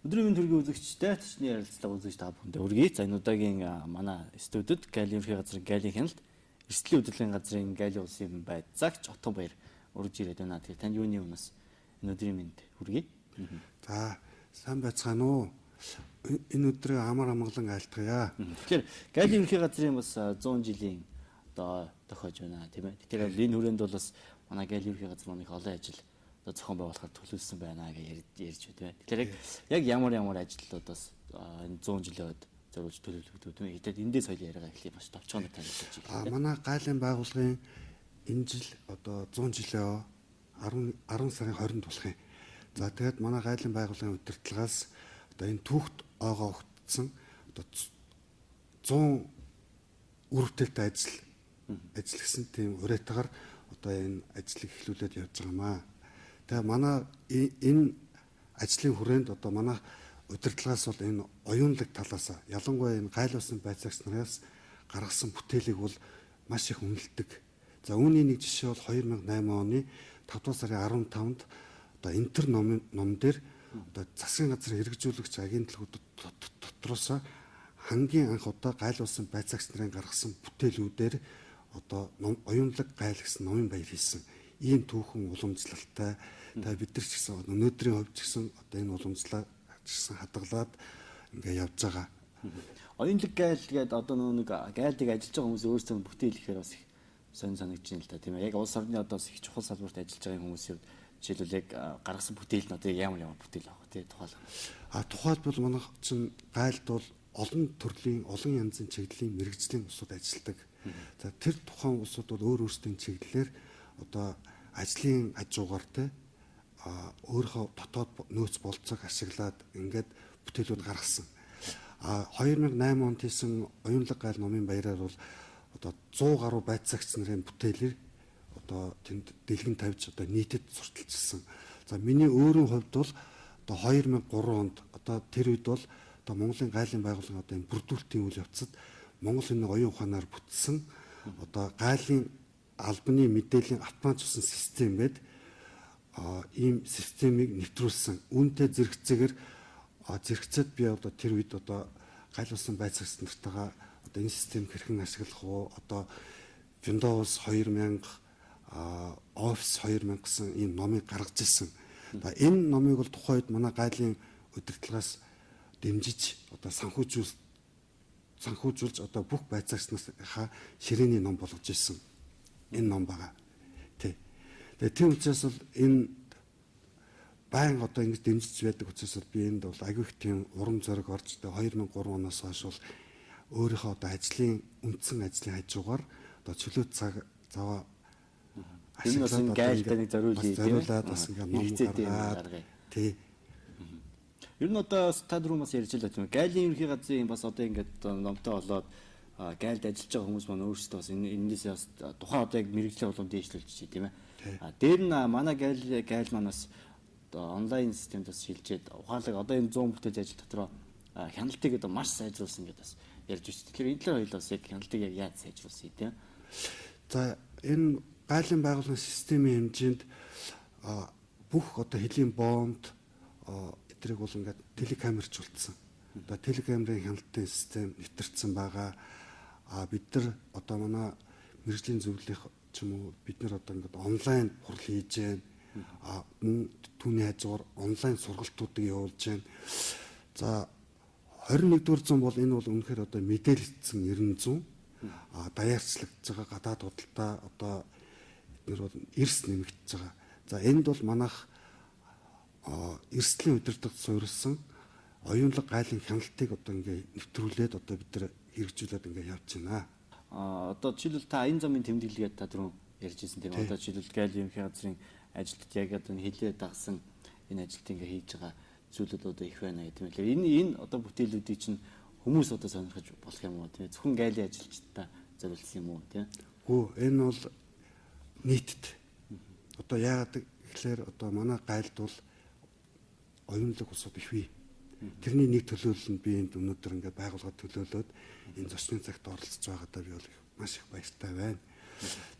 Өдрийн мэнд төргийн үзэгчтэй төчний ярилцлага үзэж та бүхэндээ хүргэе. За энэ удаагийн манай студид Галийн ерхий газрын Галийн хяналт эрсдлийн хөдөлгөөний газрын Галийн улсын байцаагч Отгон Баяр урьж ирээд байна. Тэгэхээр танд юуны өмнөөс энэ өдрийн мэнд хүргэе. За сайн байцгаана уу? Энэ өдрөө амар амгалан айлтгая. Тэгэхээр Галийн ерхий газрын бас 100 жилийн одоо тохиож байна тийм ээ. Тэгэхээр энэ хүрээнд бол бас манай Галийн ерхий газар манайх олон ажил зохион байгуулахад төлөвлөсөн байна гэж ярьж байна. Тэгэхээр яг ямар ажлууд бас энэ 100 жилийн үед зориулж төлөвлөгдөөд байна. Хэдээд эндээс соёлын яриагаа эхлэе маш товчхоноор танилцуулж байна. Манай Галийн байгууллагын энэ жил одоо 100 жилээ 10 сарын 20-нд болох юм. За тэгээд манай Галийн байгууллагын удирдлагаас одоо энэ түүхт оогоо өгдсөн одоо 100 үр бүтээлтэй ажилласан тийм уриатгаар одоо энэ ажлыг эхлүүлээд явж байгаамаа. Тэгээ манай энэ ажлын хүрээнд одоо манай удирдлагаас бол энэ оюунлаг талаас ялангуяа энэ Гайл улсын байцаагч нараас гаргасан бүтээлийг бол маш их үнэлдэг. За үүний нэг жишээ бол 2008 оны 5 дугаар сарын 15-нд одоо Интер ном дээр одоо засгийн газар хэрэгжүүлэгч агентлагууд дотроос хамгийн анх удаа Гайл улсын байцаагч нарын гаргасан бүтээлүүдээр одоо оюунлаг Гайл гэсэн номын баяр хийсэн. Ийм түүхэн уламжлалтай та бид нар ч гэсэн өнөөдрийн хувьд ч гэсэн одоо энэ уламжлалаа ч гэсэн хадгалаад ингээ явж байгаа. Оюунлаг Гайл гэдэг одоо нэг Гайлыг ажиллаж байгаа хүмүүс өөрсдөө бүтээл ихээр бас их сонь санагдаж байна л да тийм ээ. Яг улс орны одоо их чухал салбарт ажиллаж байгаа хүмүүсийн жишээлбэл яг гаргасан бүтээл нь одоо ямар бүтээл авах тий тухайлбал. Тухайлбал манайх чинь Гайлд бол олон төрлийн олон янзын чиглэлийн мэрэгжлийн усуд ажилладаг. За тэр тухайн усуд бол өөр өөрсдийн чиглэлээр одоо ажлын хажуугаар те өөрийнхөө дотоод нөөц болцоог ашиглаад ингээд бүтээлүүд гаргасан. 2008 онд хийсэн оюунлаг Гайл номын баяраар бол одоо 100 гаруй байцаагч нарын бүтээлээр одоо тэнд дэлгэн тавьж одоо нийтэд сурталчилсан. За миний өөрийн хувьд бол одоо 2003 онд одоо тэр үед бол одоо Монголын Гайлын байгууллагын одоо энэ бүрдүүлэлтийн үйл явцад Монгол энэ оюун ухаанаар бүтсэн одоо Гайлын албаны мэдээллийн автомат цусан систем гэдэг ийм системийг нэвтрүүлсэн. Үүнтэй зэрэгцээд би одоо тэр үед одоо Гайл улсын байцаагч нартайгаа одоо энэ системийг хэрхэн ашиглах уу одоо Windows 2000 Office 2000 гэсэн ийм номыг гаргаж ирсэн. Энэ номыг бол тухайн үед манай Гайлын удирдлагаас дэмжиж одоо санхүүжүүлж одоо бүх байцаагчнаас ширээний ном болгож ирсэн. Энэ ном байгаа. Тэгээ тийм учраас бол энэ байн одоо ингэж дэмжиж байдаг учраас би энд бол агүй их тийм урам зориг орж 2003 оноос хойш бол өөрийнхөө одоо ажлын үндсэн ажлын хажуугаар одоо чөлөөт цаг заваа энэ бас энэ Гайлтай нэг зориулаад бас ингээ ном гаргаад тий. Ер нь одоо та дөрөв бас ярьж байлаа тийм ээ. Гайлийн ерхий газрын бас одоо ингээд номтой болоод Гайлд ажиллаж байгаа хүмүүс маань өөрсдөө бас энэс бас тухайн одоо яг мэрэгжлийн улам дээшлүүлж чи тийм ээ. Дээр нь манай Гайл манаас одоо онлайн системд бас шилжээд ухаалаг одоо энэ 100 бүтээл ажил дотроо хяналтыг одоо маш сайжруулсан гэдээ бас ярьж байна. Тэгэхээр энэ төр хоёул бас яг хяналтыг яг яаж сайжруулсан тийм ээ. За энэ Гайлын байгууллагын системийн хэмжээнд бүх одоо хэлийн бомбд эдрийг бол ингээд телекамерчулсан. Одоо телекамерын хяналтын систем нэвтэрсэн байгаа. Бид нар одоо манай мэрэгжлийн зөвлөх ч юм уу бид нар одоо ингээд онлайн хурал хийж байна. Мөн түүний хажуугаар онлайн сургалтуудыг явуулж байна. За 21-р зуун бол энэ бол үнэхээр одоо мэдээлэгдсэн 90 зуун. Даяарчлагдж байгаа гадаад худалдаа одоо бид нар бол эрс нэмэгдэж байгаа. За энд бол манайх эрсдлийн удирдлагад суурилсан оюунлаг Гайлын хяналтыг одоо ингээ нэвтрүүлээд одоо бид нар хэрэгжүүлээд ингээ явж байна. Одоо жишээлбэл та энэ замын тэмдэглэгээд та түрүүн ярьж ирсэн тийм одоо жишээлбэл Галийн ерхий газрын ажилтнууд яг одоо хилээ дагсан энэ ажилт ингээ хийж байгаа зүйлүүд одоо их байна гэдэг юм лээ. Энэ одоо бүтээлүүдийг чинь хүмүүс одоо сонирхож болох юм уу тийм зөвхөн Гайлийн ажилчдаа зориулсан юм уу тийм. Үгүй энэ бол нийтэд одоо яагаад гэхээр одоо манай Гайлд бол оюунлаг усуд их бий. Тэрний нэг төлөөлөл нь би энд өнөөдөр ингээд байгууллагад төлөөлөөд энэ зочны цагт оролцож байгаадаа би бол маш их баяртай байна.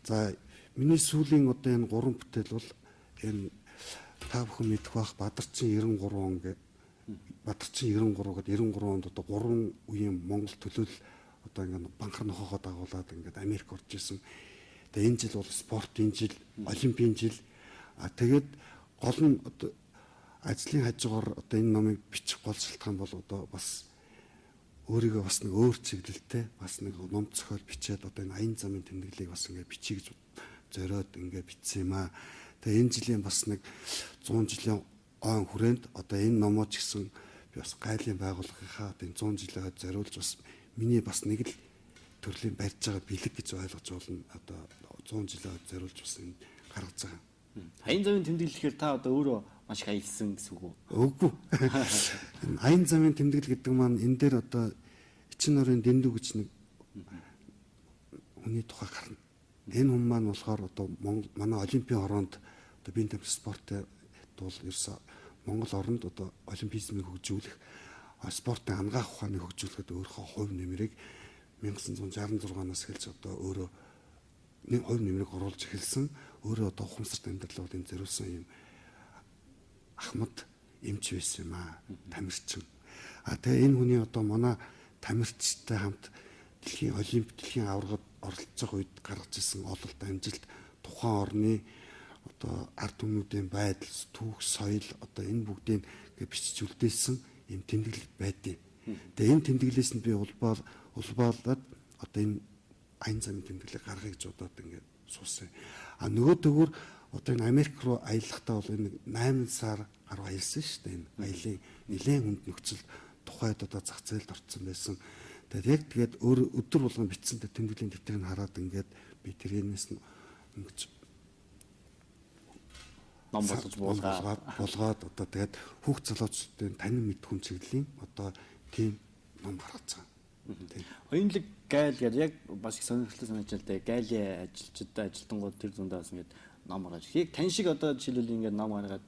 За миний сүүлийн одоо энэ 3 бүтээл бол энэ та бүхэн мэдэх бах Бадарчин 93 он Бадарчин 93 гээд 93 онд одоо 3 үеийн Монгол төлөөлөл одоо ингээд банхар нохоогоо дагуулад ингээд Америк орж исэн. Тэгээ энэ жил бол спортын жил, олимпийн жил. Тэгээд гол нь одоо ажлын хажуугаар одоо энэ номыг бичих гол шалтгаан бол одоо бас өөрийгөө бас нэг өөр чиглэлтэй бас нэг ном зохиол бичээд одоо энэ аян замын тэмдэглэлийг бас ингээд бичиж гэж зориод ингээд бичсэн юм аа. Тэгээ энэ жилийн бас нэг 100 жилийн он хүрээнд одоо энэ номоо ч гэсэн би бас гайлын байгууллагынхаа одоо энэ 100 жилээ зориулж бас миний бас нэг л төрлийн барьж байгаа бэлэг гэж ойлгож болно. Одоо 100 жилээ зориулж бас энэ гаргаж байгаа. Аян замын тэмдэглэл гэхээр та одоо өөрөө маш их аялсан гэсэн үг үү? Үгүй. Аян замын тэмдэглэл гэдэг маань энэ дээр одоо Эчин нурын дэндүү гэж нэг хүний тухай гарна. Энэ хүн маань болохоор одоо манай олимпийн ороонд одоо биеийн тамир спортод бол ерөөсө Монгол оронд одоо олимпизмыг хөгжүүлэх спортын ангаах ухааныг хөгжүүлэхэд өөрийнхөө хувь нэмрийг 1966-наас эхэлж одоо өөрөө нэг хувь нэмрийг оруулж эхэлсэн. Өөрөө одоо ухамсарт амьдралууд энэ зориулсан юм Ахмад эмч байсан юм аа. Тамирчин. Тэгээ энэ хүний одоо манай тамирчтай хамт дэлхийн аваргад оролцож байгаа үед гаргаж ирсэн ололт амжилт тухайн орны одоо ард түмнүүдийн байдал, түүх, соёл одоо энэ бүгдийг бичиж үлдээсэн юм тэмдэглэл байдیں۔ Тэгээ энэ тэмдэглэлээс нь би улбаалаад одоо энэ аян замын тэмдэглэлийг гаргая гэж бодоод ингээд суусан. Нөгөө төгөр одоо энэ Америк руу аялахдаа бол энэ 8 сар гаруй аялсан шүү дээ. Энэ аялын нэлээд хүнд нөхцөл тухайд одоо зах зээлд орцсон байсан. Тэгээд өдөр болгон бичсэн тэмдэглэлийн дэвтрийг хараад ингээд би тэрнээс нь ингэж ном болгож болгоод одоо тэгээд хүүхд залуучуудын танин мэдхүн чиглэлийн одоо тийм ном гаргаж байгаа. Оюунлаг гайл гэдэг яг бас их сонирхолтой санагдаж байна. Гайлын ажилтнууд тэр зундаас ингээд ном гаргаж. Яг тань шиг одоо жишээлбэл ингээд ном гаргаад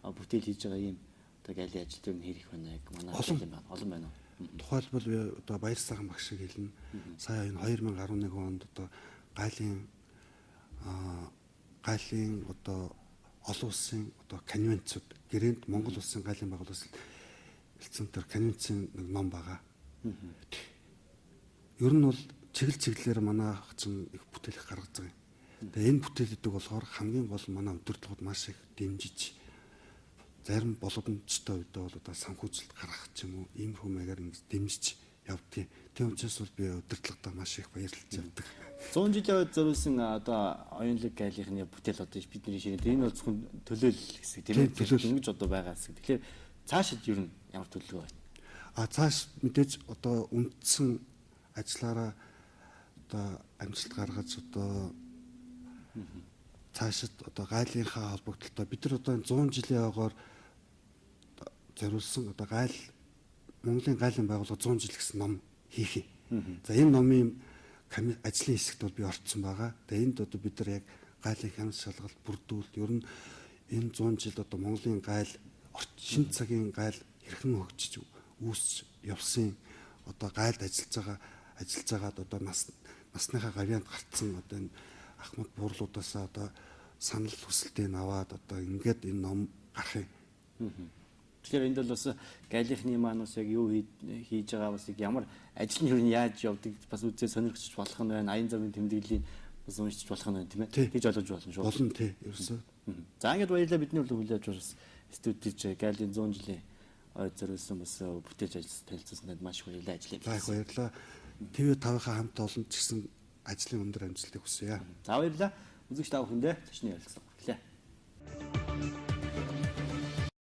бүтээл хийж байгаа юм одоо гайлын ажилтнууд нь хэрэг байна яг манай олон байна уу? Тухайлбал би одоо Баяр сайхан багш шиг хэлнэ. Сая энэ 2011 онд одоо гайлын одоо олон улсын одоо конвенцуд гэрээнд Монгол улсын гайлын байгууллагаас хэлсэн тэр конвенцийн нэг ном байгаа. Ер нь бол чиглэлээр манай ах чинь их бүтээл гаргаж байгаа юм. Тэгээ энэ бүтээлүүдийг болохоор хамгийн гол манай өдөртлгүүд маш их дэмжиж зарим боломжтой үедээ бол одоо санхүүжилт гаргах ч юм уу иймэрхүү маягаар ингэж дэмжиж явдгийг. Тийм учраас бол би өдөртлөгтөө маш их баярлаж явдаг. 100 жилийн үед зориулсан одоо оюунлаг гайлынхны бүтээл одоо бидний шинэ энэ бол зөвхөн төлөөлөл хэсэг тийм ээ. Ингэж одоо байгаа хэсэг. Тэгэхээр цаашид ер нь ямар төлөвлөгөө байна? Цааш мэдээж одоо үндсэн ажиллаараа одоо амжилт гаргаж одоо цаашид одоо гайлынхаа холбогдлолтой бид нар одоо 100 жилийн ойгоор зориулсан одоо гайл Монголын гайлын байгууллага 100 жил гэсэн ном хийх юм. За энэ номын ажлын хэсэгт бол би орцсон байгаа. Тэгээ энд одоо бид нар яг гайлын хяналт шалгалт бүрдүүл ер нь энэ 100 жилд одоо Монголын гайл шинэ цагийн гайл хэрхэн хөгжиж үүсч явсан одоо гайлд ажиллаж байгаад одоо насныхаа гавьяанд гарцсан одоо энэ Ахмад буурлуудаас одоо санал хүсэлтийг аваад одоо ингээд энэ ном гарах юм. Тэгэхээр энд бол бас гайлынхны маань бас яг юу хийж байгаа бас ямар ажил нь юу яаж явдаг бас үзээ сонирхчих болох нь байна. Аян замын тэмдэглэлийн бас уншиж болох нь байна тийм ээ. Тэгж ойлгож болно шүү. Болно тий. Ерөөсөө. За ингээд баярлалаа бидний hulаа хүлээж авч студид гайлын 100 жилийн ойд зориулсан бас бүтээж ажиллаж танилцуулсанд маш их баярлалаа ажлын. За их баярлалаа. TV5-ийнхаа хамт олон ч гэсэн ажлын өндөр амжилтыг хүсье. За баярлалаа. Үзэгч та бүхэндээ зочны ярилцлага.